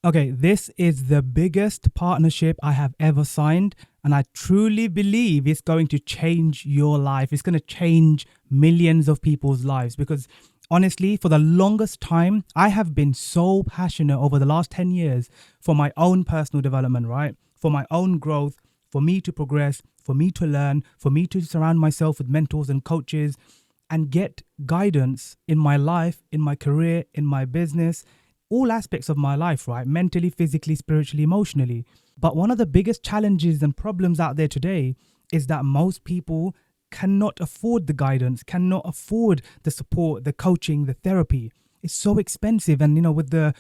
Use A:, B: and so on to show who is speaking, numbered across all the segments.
A: Okay, this is the biggest partnership I have ever signed, and I truly believe it's going to change your life. It's going to change millions of people's lives because honestly, for the longest time, I have been so passionate over the last 10 years for my own personal development, right? For my own growth, for me to progress, for me to learn, for me to surround myself with mentors and coaches and get guidance in my life, in my career, in my business, all aspects of my life, right? Mentally, physically, spiritually, emotionally. But one of the biggest challenges and problems out there today is that most people cannot afford the guidance, cannot afford the support, the coaching, the therapy. It's so expensive. And, with the,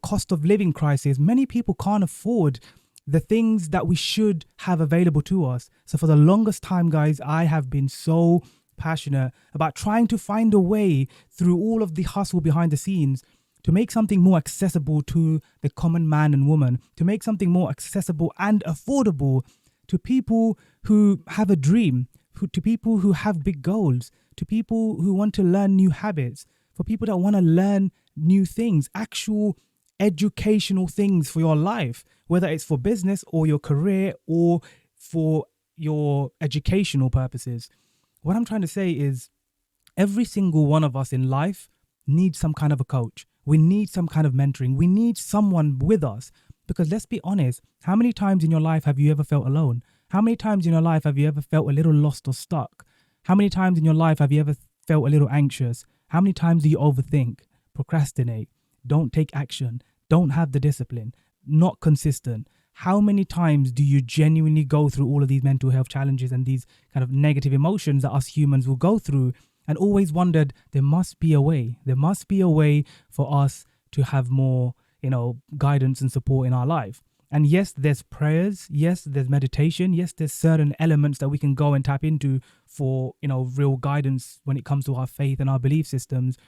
A: cost of living crisis, many people can't afford the things that we should have available to us. So for the longest time, guys, I have been so passionate about trying to find a way through all of the hustle behind the scenes to make something more accessible to the common man and woman, to make something more accessible and affordable to people who have a dream, to people who have big goals, to people who want to learn new habits, for people that want to learn new things, actual educational things for your life, whether it's for business or your career or for your educational purposes. What I'm trying to say is every single one of us in life needs some kind of a coach. We need some kind of mentoring. We need someone with us because let's be honest, how many times in your life have you ever felt alone? How many times in your life have you ever felt a little lost or stuck? How many times in your life have you ever felt a little anxious? How many times do you overthink, procrastinate, don't take action, don't have the discipline, not consistent? How many times do you genuinely go through all of these mental health challenges and these kind of negative emotions that us humans will go through and always wondered there must be a way. There must be a way for us to have more, guidance and support in our life. And yes, there's prayers. Yes, there's meditation. Yes, there's certain elements that we can go and tap into for, real guidance when it comes to our faith and our belief systems.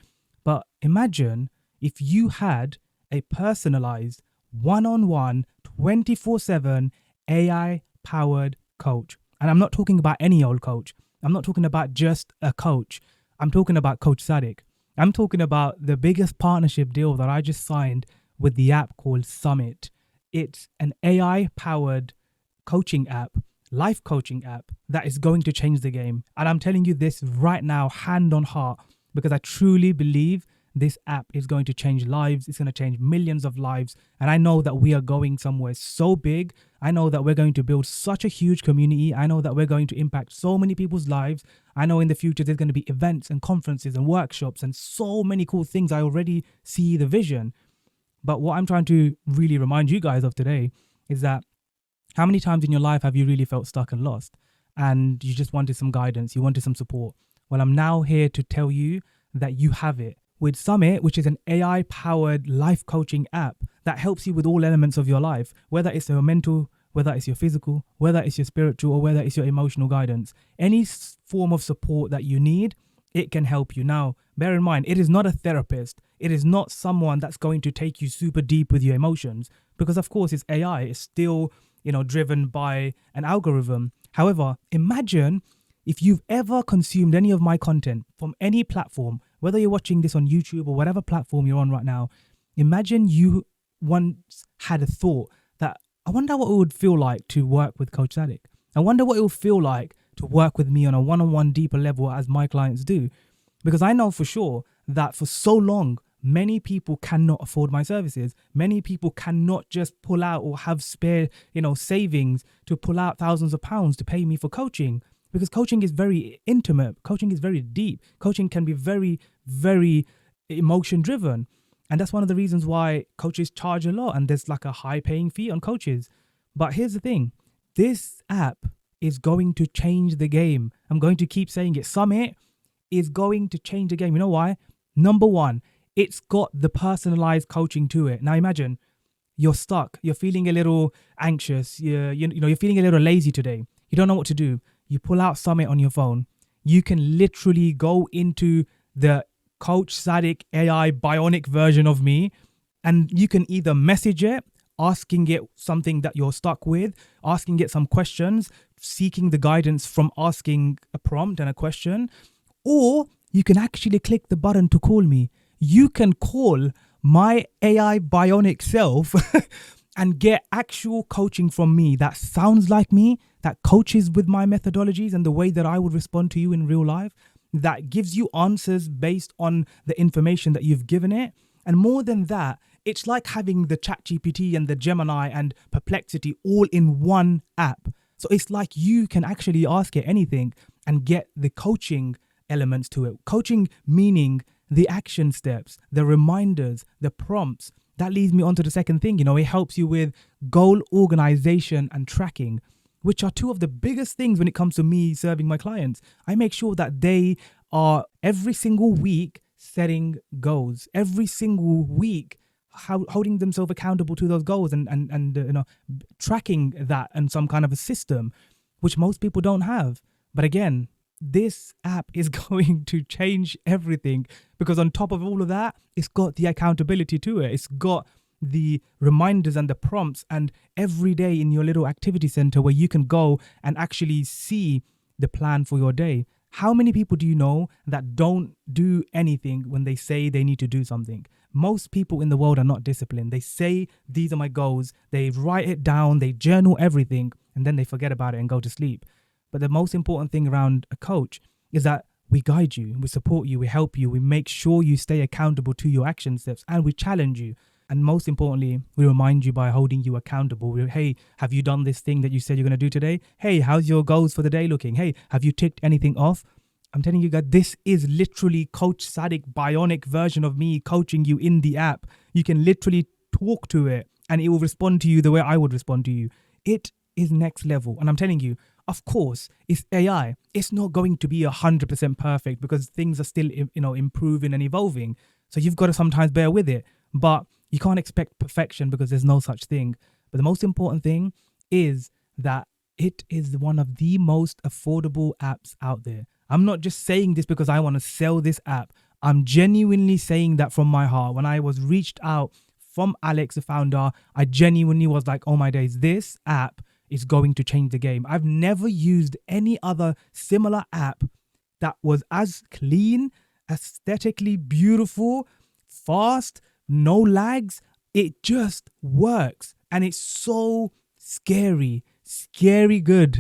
A: But imagine if you had a personalized, one-on-one, 24/7 AI-powered coach. And I'm not talking about any old coach. I'm not talking about just a coach. I'm talking about CoachSadiq. I'm talking about the biggest partnership deal that I just signed with the app called Summit. It's an AI-powered coaching app, life coaching app that is going to change the game. And I'm telling you this right now, hand on heart, because I truly believe this app is going to change lives. It's going to change millions of lives. And I know that we are going somewhere so big. I know that we're going to build such a huge community. I know that we're going to impact so many people's lives. I know in the future there's going to be events and conferences and workshops and so many cool things. I already see the vision. But what I'm trying to really remind you guys of today is that how many times in your life have you really felt stuck and lost and you just wanted some guidance, you wanted some support? Well, I'm now here to tell you that you have it. With Summit, which is an AI-powered life coaching app that helps you with all elements of your life, whether it's your mental, whether it's your physical, whether it's your spiritual, or whether it's your emotional guidance. Any form of support that you need, it can help you. Now, bear in mind, it is not a therapist. It is not someone that's going to take you super deep with your emotions because, of course, it's AI. It's still, driven by an algorithm. However, imagine if you've ever consumed any of my content from any platform, whether you're watching this on YouTube or whatever platform you're on right now, imagine you once had a thought that, I wonder what it would feel like to work with CoachSadiq. I wonder what it would feel like to work with me on a one-on-one deeper level as my clients do. Because I know for sure that for so long, many people cannot afford my services. Many people cannot just pull out or have spare, savings to pull out thousands of pounds to pay me for coaching. Because coaching is very intimate. Coaching is very deep. Coaching can be very, very emotion driven. And that's one of the reasons why coaches charge a lot and there's like a high paying fee on coaches. But here's the thing. This app is going to change the game. I'm going to keep saying it. Summit is going to change the game. You know why? Number one, it's got the personalized coaching to it. Now imagine you're stuck. You're feeling a little anxious. You're feeling a little lazy today. You don't know what to do. You pull out Summit on your phone. You can literally go into the CoachSadiq AI bionic version of me and you can either message it, asking it something that you're stuck with, asking it some questions, seeking the guidance from asking a prompt and a question, or you can actually click the button to call me. You can call my AI bionic self and get actual coaching from me that sounds like me, that coaches with my methodologies and the way that I would respond to you in real life, that gives you answers based on the information that you've given it. And more than that, it's like having the ChatGPT and the Gemini and Perplexity all in one app. So it's like you can actually ask it anything and get the coaching elements to it. Coaching meaning the action steps, the reminders, the prompts. That leads me on to the second thing. It helps you with goal organization and tracking, which are two of the biggest things when it comes to me serving my clients. I make sure that they are every single week setting goals, every single week holding themselves accountable to those goals and tracking that in some kind of a system, which most people don't have. But again, this app is going to change everything, because on top of all of that, it's got the accountability to it. It's got the reminders and the prompts, and every day in your little activity center where you can go and actually see the plan for your day. How many people do you know that don't do anything when they say they need to do something? Most people in the world are not disciplined. They say, these are my goals. They write it down, they journal everything, and then they forget about it and go to sleep. But the most important thing around a coach is that we guide you, we support you, we help you, we make sure you stay accountable to your action steps, and we challenge you. And most importantly, we remind you by holding you accountable. Hey, have you done this thing that you said you're going to do today? Hey, how's your goals for the day looking? Hey, have you ticked anything off? I'm telling you guys, this is literally CoachSadiq bionic version of me coaching you in the app. You can literally talk to it and it will respond to you the way I would respond to you. It is next level. And I'm telling you, of course, it's AI. It's not going to be 100% perfect because things are still, improving and evolving. So you've got to sometimes bear with it. But you can't expect perfection because there's no such thing. But the most important thing is that it is one of the most affordable apps out there. I'm not just saying this because I want to sell this app. I'm genuinely saying that from my heart. When I was reached out from Alex, the founder, I genuinely was like, oh my days, this app is going to change the game. I've never used any other similar app that was as clean, aesthetically beautiful, fast, no lags. It just works. And it's so scary good.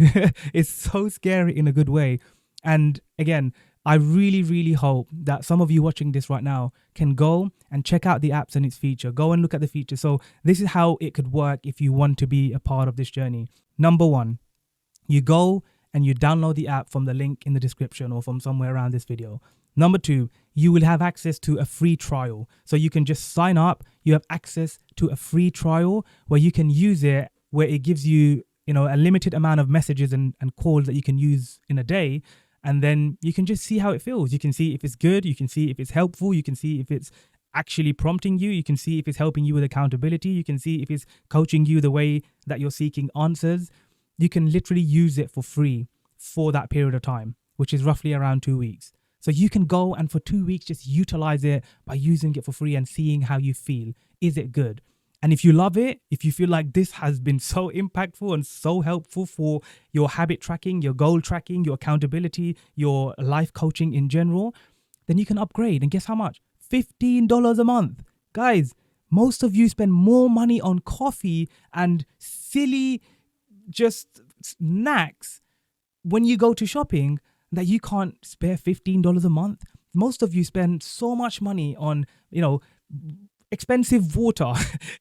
A: It's so scary in a good way. And again, I really, really hope that some of you watching this right now can go and check out the apps and its feature. Go and look at the feature. So this is how it could work if you want to be a part of this journey. Number one, you go and you download the app from the link in the description or from somewhere around this video. Number two, you will have access to a free trial. So you can just sign up. You have access to a free trial where you can use it, where it gives you, a limited amount of messages and calls that you can use in a day. And then you can just see how it feels. You can see if it's good. You can see if it's helpful. You can see if it's actually prompting you. You can see if it's helping you with accountability. You can see if it's coaching you the way that you're seeking answers. You can literally use it for free for that period of time, which is roughly around 2 weeks. So you can go and for 2 weeks, just utilize it by using it for free and seeing how you feel. Is it good? And if you love it, if you feel like this has been so impactful and so helpful for your habit tracking, your goal tracking, your accountability, your life coaching in general, then you can upgrade. And guess how much? $15 a month. Guys, most of you spend more money on coffee and silly just snacks when you go to shopping that you can't spare $15 a month. Most of you spend so much money on, expensive water,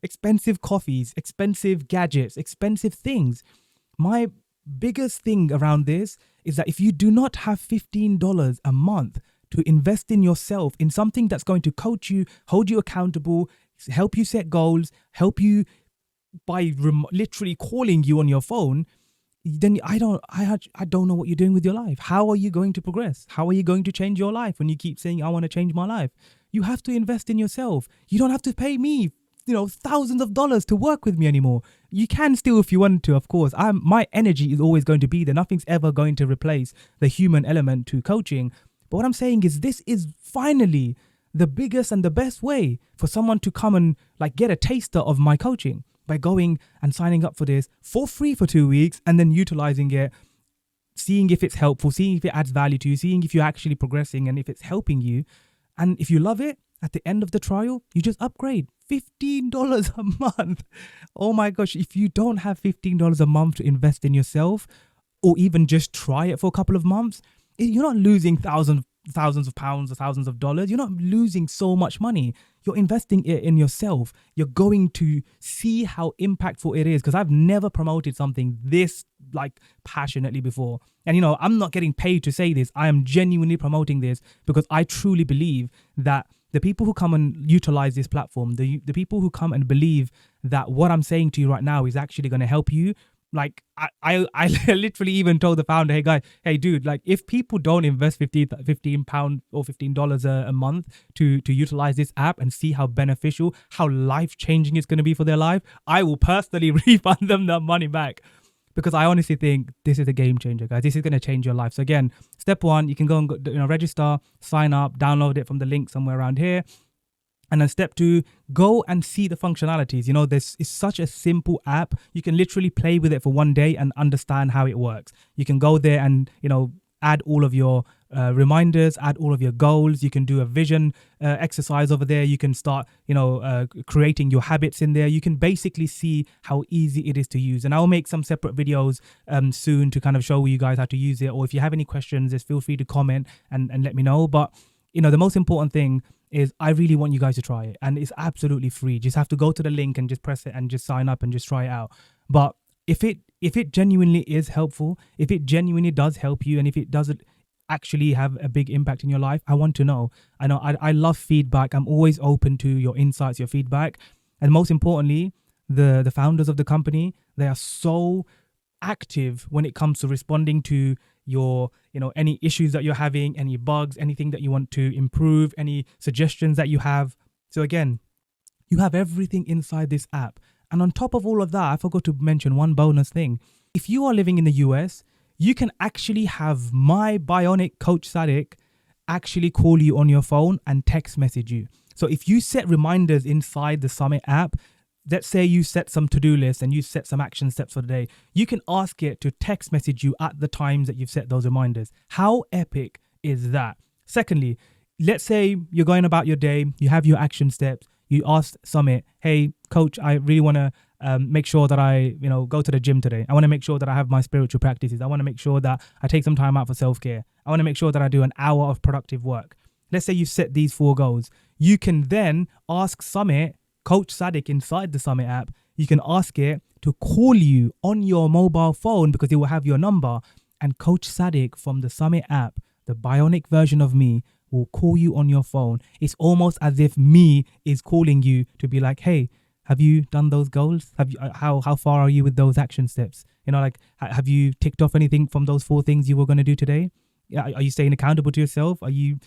A: expensive coffees, expensive gadgets, expensive things. My biggest thing around this is that if you do not have $15 a month to invest in yourself, in something that's going to coach you, hold you accountable, help you set goals, help you by literally calling you on your phone, then I don't know what you're doing with your life. How are you going to progress? How are you going to change your life when you keep saying, I want to change my life? You have to invest in yourself. You don't have to pay me, thousands of dollars to work with me anymore. You can still if you want to, of course. My energy is always going to be there. Nothing's ever going to replace the human element to coaching. But what I'm saying is this is finally the biggest and the best way for someone to come and get a taster of my coaching by going and signing up for this for free for 2 weeks and then utilizing it, seeing if it's helpful, seeing if it adds value to you, seeing if you're actually progressing and if it's helping you. And if you love it, At the end of the trial, you just upgrade. $15 a month. Oh my gosh, if you don't have $15 a month to invest in yourself, or even just try it for a couple of months, you're not losing thousands of pounds or thousands of dollars. You're not losing so much money. You're investing it in yourself. You're going to see how impactful it is, because I've never promoted something this like passionately before. And I'm not getting paid to say this. I am genuinely promoting this because I truly believe that the people who come and utilize this platform, the people who come and believe that what I'm saying to you right now is actually going to help you. Like I literally even told the founder, hey dude, like if people don't invest 15 pounds or $15 a month to utilize this app and see how beneficial, how life-changing it's going to be for their life, I will personally refund them that money back, because I honestly think this is a game changer, guys. This is going to change your life. So again, step one, you can go and register, sign up, download it from the link somewhere around here. And then step two, go and see the functionalities. This is such a simple app. You can literally play with it for one day and understand how it works. You can go there and, add all of your reminders, add all of your goals. You can do a vision exercise over there. You can start, creating your habits in there. You can basically see how easy it is to use. And I'll make some separate videos soon to kind of show you guys how to use it. Or if you have any questions, just feel free to comment and let me know. But, the most important thing is I really want you guys to try it, and it's absolutely free. You just have to go to the link and just press it and just sign up and just try it out. But if it genuinely is helpful, if it genuinely does help you, and if it doesn't actually have a big impact in your life, I want to know. I love feedback. I'm always open to your insights, your feedback. And most importantly, the founders of the company, they are so active when it comes to responding to your any issues that you're having, any bugs, anything that you want to improve, any suggestions that you have. So again, you have everything inside this app. And on top of all of that, I forgot to mention one bonus thing. If you are living in the US, you can actually have my bionic CoachSadiq actually call you on your phone and text message you. So if you set reminders inside the Summit app, let's say you set some to-do lists and you set some action steps for the day, you can ask it to text message you at the times that you've set those reminders. How epic is that? Secondly, let's say you're going about your day, you have your action steps, you ask Summit, hey, coach, I really want to make sure that I, go to the gym today. I want to make sure that I have my spiritual practices. I want to make sure that I take some time out for self-care. I want to make sure that I do an hour of productive work. Let's say you set these 4 goals. You can then ask Summit, CoachSadiq inside the Summit app, you can ask it to call you on your mobile phone because it will have your number. And CoachSadiq from the Summit app, the bionic version of me, will call you on your phone. It's almost as if me is calling you to be like, hey, have you done those goals? Have you how far are you with those action steps? Have you ticked off anything from those 4 things you were going to do today? Are you staying accountable to yourself? Are you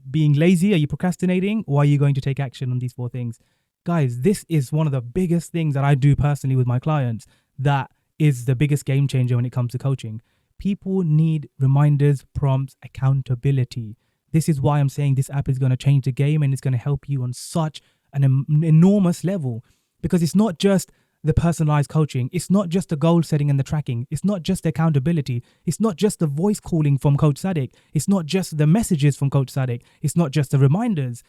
A: being lazy? Are you procrastinating? Or are you going to take action on these 4 things? Guys, this is one of the biggest things that I do personally with my clients. That is the biggest game changer when it comes to coaching. People need reminders, prompts, accountability. This is why I'm saying this app is going to change the game, and it's going to help you on such an enormous level, because it's not just the personalized coaching. It's not just the goal setting and the tracking. It's not just the accountability. It's not just the voice calling from CoachSadiq. It's not just the messages from CoachSadiq. It's not just the reminders.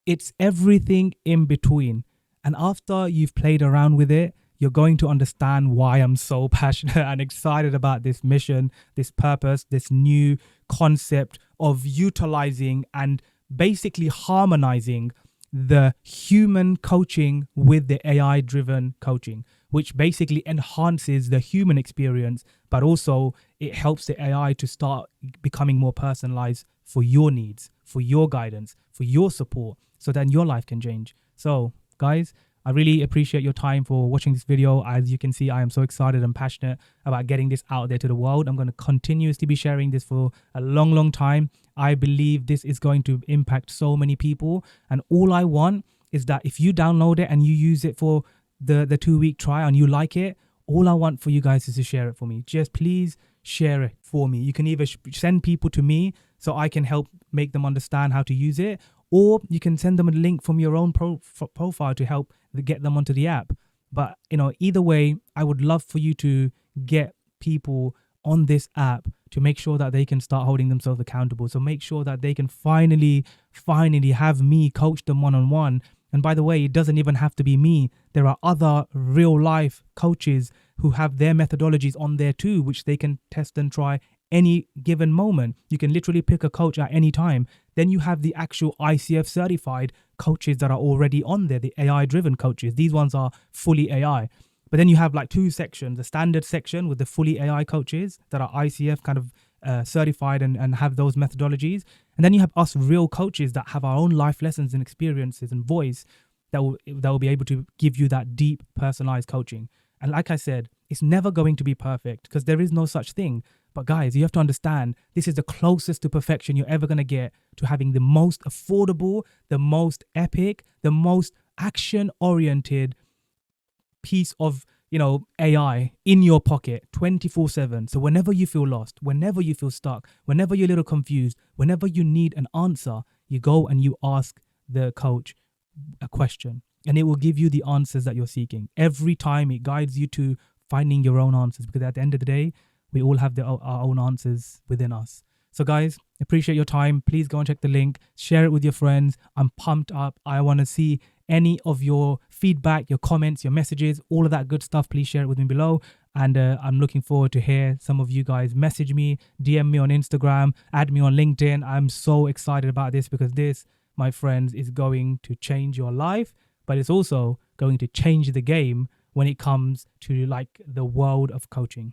A: It's everything in between. And after you've played around with it, you're going to understand why I'm so passionate and excited about this mission, this purpose, this new concept of utilizing and basically harmonizing the human coaching with the AI-driven coaching, which basically enhances the human experience, but also it helps the AI to start becoming more personalized for your needs, for your guidance, for your support, so then your life can change. So, guys, I really appreciate your time for watching this video. As you can see, I am so excited and passionate about getting this out there to the world. I'm going to continuously be sharing this for a long, long time. I believe this is going to impact so many people. And all I want is that if you download it and you use it for the 2-week trial and you like it, all I want for you guys is to share it for me. Just please share it for me. You can either send people to me so I can help make them understand how to use it, or you can send them a link from your own profile to help get them onto the app. But, either way, I would love for you to get people on this app to make sure that they can start holding themselves accountable. So make sure that they can finally have me coach them one-on-one. And by the way, it doesn't even have to be me. There are other real life coaches who have their methodologies on there too, which they can test and try any given moment. You can literally pick a coach at any time. Then you have the actual ICF certified coaches that are already on there, the AI driven coaches. These ones are fully AI. But then you have like two sections, the standard section with the fully AI coaches that are ICF kind of certified and have those methodologies. And then you have us real coaches that have our own life lessons and experiences and voice that will be able to give you that deep personalized coaching. And like I said, it's never going to be perfect because there is no such thing. But guys, you have to understand, this is the closest to perfection you're ever going to get to having the most affordable, the most epic, the most action-oriented piece of, AI in your pocket 24/7. So whenever you feel lost, whenever you feel stuck, whenever you're a little confused, whenever you need an answer, you go and you ask the coach a question and it will give you the answers that you're seeking. Every time it guides you to finding your own answers, because at the end of the day, we all have our own answers within us. So guys, appreciate your time. Please go and check the link. Share it with your friends. I'm pumped up. I want to see any of your feedback, your comments, your messages, all of that good stuff. Please share it with me below. And I'm looking forward to hear some of you guys message me, DM me on Instagram, add me on LinkedIn. I'm so excited about this because this, my friends, is going to change your life, but it's also going to change the game when it comes to like the world of coaching.